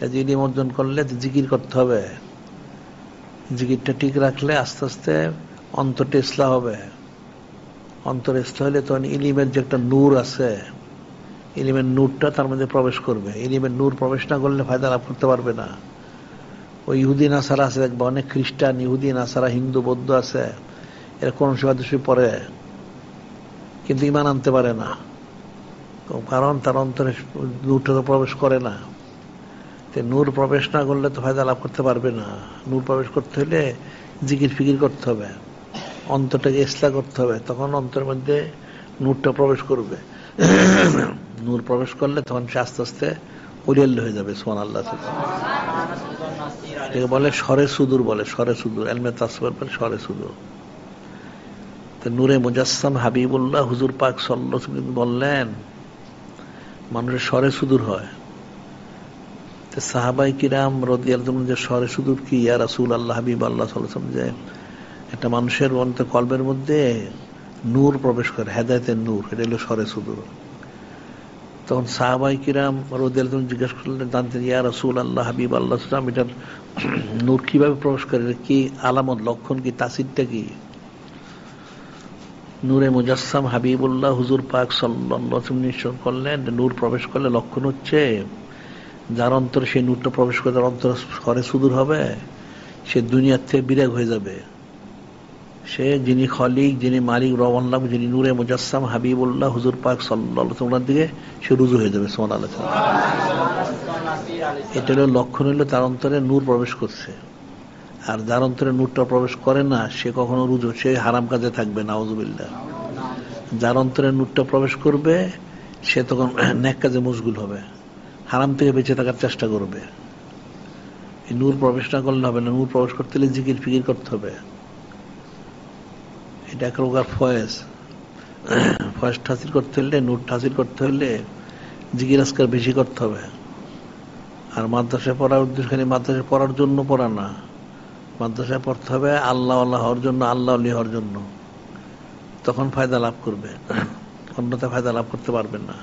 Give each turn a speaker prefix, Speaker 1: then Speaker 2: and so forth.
Speaker 1: কাজে ইলম অর্জন করলে জিকির করতে হবে, জিকিরটা ঠিক রাখলে আস্তে আস্তে অন্তরটা ইসলাহ হবে। অন্তর ইসলাহ হলে তখন ইলিমের যে একটা নূর আছে, ইলিমের নূরটা তার মধ্যে প্রবেশ করবে। ইলিমের নূর প্রবেশ না করলে ফায়দা লাভ করতে পারবে না। ওই ইহুদি নাসারা আছে দেখবা, অনেক খ্রিস্টান, ইহুদি নাসারা, হিন্দু, বৌদ্ধ আছে, এরা কোন সময় পড়ে কিন্তু ইমান আনতে পারে না, কারণ তার অন্তরে নূরটা তো প্রবেশ করে না। নূর প্রবেশ না করলে তো ফায়দা লাভ করতে পারবে না। নূর প্রবেশ করতে হলে জিকির ফিকির করতে হবে, অন্তরটাকে ইসলাহ করতে হবে, তখন অন্তরের মধ্যে নূরটা প্রবেশ করবে। নূর প্রবেশ করলে তখন সে আস্তে আস্তে উলিয়াল্লা হয়ে যাবে। সুবহানাল্লাহ। এটাকে বলে সরে সুদূর, বলে সরে সুদূর, এলমে তাসওয়ুফ বলে সরে সুদূর। তো নূরে মুজাসসাম হাবিবুল্লাহ হুজুর পাক সাল্লাল্লাহু আলাইহি ওয়াসাল্লাম বললেন মানুষের সরে সুদূর হয়। তো সাহাবায়ে কিরাম রাদিয়াল্লাহু আনহুম যে সরে সুদূর কি ইয়া রাসূলুল্লাহ, হাবিব আল্লাহ সাল্লাল্লাহু আলাইহি ওয়াসাল্লাম, যে একটা মানুষের কলবের মধ্যে নূর প্রবেশ করে, হেদায়েতের নূর, এটা হলো সরে সুদূর। তখন সাহাবায়ে কিরাম রাদিয়াল্লাহু আনহুম জিজ্ঞাসা করলেন, জানতেন ইয়া রাসূলুল্লাহ, হাবিব আল্লাহ সাল্লাল্লাহু আলাইহি ওয়াসাল্লাম, এটার নূর কিভাবে প্রবেশ করে, কি আলামত, লক্ষণ কি, তাসিরটা কি? নূরে মুজাসসাম হাবিবুল্লাহ হুজুর পাক সাল্লাল্লাহু আলাইহি ওয়াসাল্লাম নিশ্চয় করলেন, নূর প্রবেশ করলে লক্ষণ হচ্ছে যার অন্তরে সেই নূরটা প্রবেশ করে তার অন্তর সরে সুদূর হবে, সে দুনিয়ার থেকে বিরাগ হয়ে যাবে। সে যিনি খলিক, যিনি মালিক, রওয়াল্লাহ, যিনি নূরে মুজাসসাম হাবিবুল্লাহ হুজুর পাক সাল্লাল্লাহু আলাইহি ওয়াসাল্লাম দিকে সে রুজু হয়ে যাবে। সুবহানাল্লাহ। এটা হলো লক্ষণ, হলো তার অন্তরে নূর প্রবেশ করছে। আর যার অন্তরে নূরটা প্রবেশ করে না, সে কখনো রুজু, সে হারাম কাজে থাকবে, নাউযুবিল্লাহ। যার অন্তরে নূরটা প্রবেশ করবে সে তখন নেক কাজে মশগুল হবে, হারাম থেকে বেঁচে থাকার চেষ্টা করবে। এই নূর প্রবেশ না করলে হবে না। নূর প্রবেশ করতে হলে জিকির ফিকির করতে হবে। এটা এক প্রকার ফয়েজ। ফয়েজ হাসিল করতে হলে, নূর হাসিল করতে হলে জিকির আজকার বেশি করতে হবে। আর মাদ্রাসায় পড়ার উদ্দেশ্য খালি মাদ্রাসায় পড়ার জন্য পড়া না, মাদ্রাসায় পড়তে হবে আল্লাহ আল্লাহ হওয়ার জন্য, আল্লাহ আল্লাহ হওয়ার জন্য। তখন ফায়দা লাভ করবে, অন্যথায় ফায়দা লাভ করতে পারবেন না।